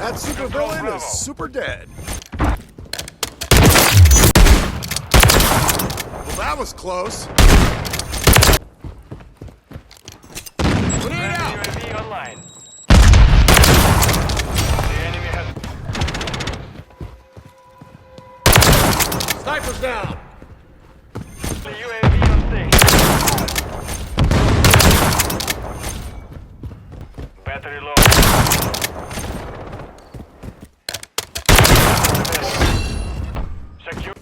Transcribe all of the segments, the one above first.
That supervillain is super dead. Well, that was close. Grenade out! UAV online. The enemy has... Sniper's down! The UAV on station. Battery low. Secure.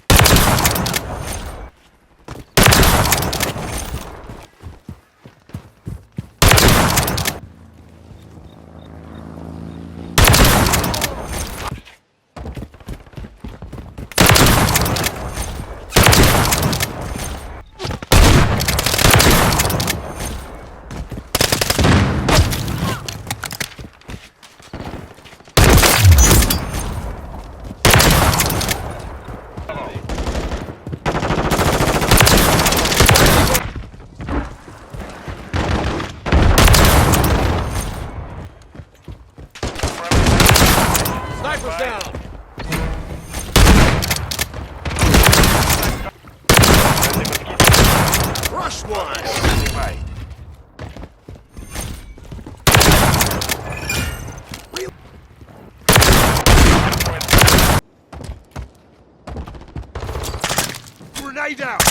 Sniper's down! Rush one! Grenade out!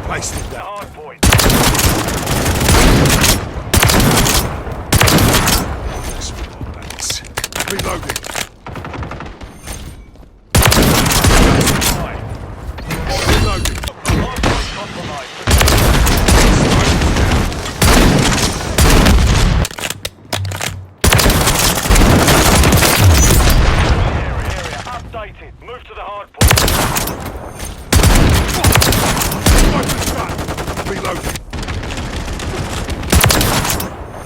Placed it down. Hard point. Reloading. Reloading. Hard point compromised. Area updated. Move to the hard point. Sniper's shot. Reloading.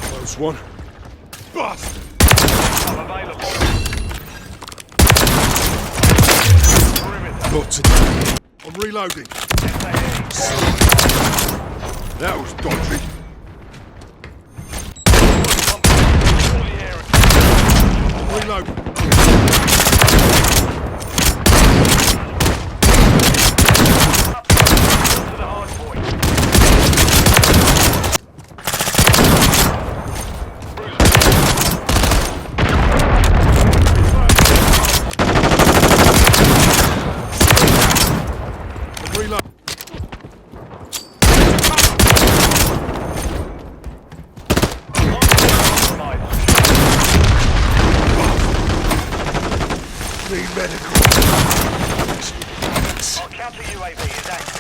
Close one. Bust! I'm available. Got to. I'm reloading. That was dodgy. I'm reloading. To the hard point. Reload. Need medical. Our counter UAV is active.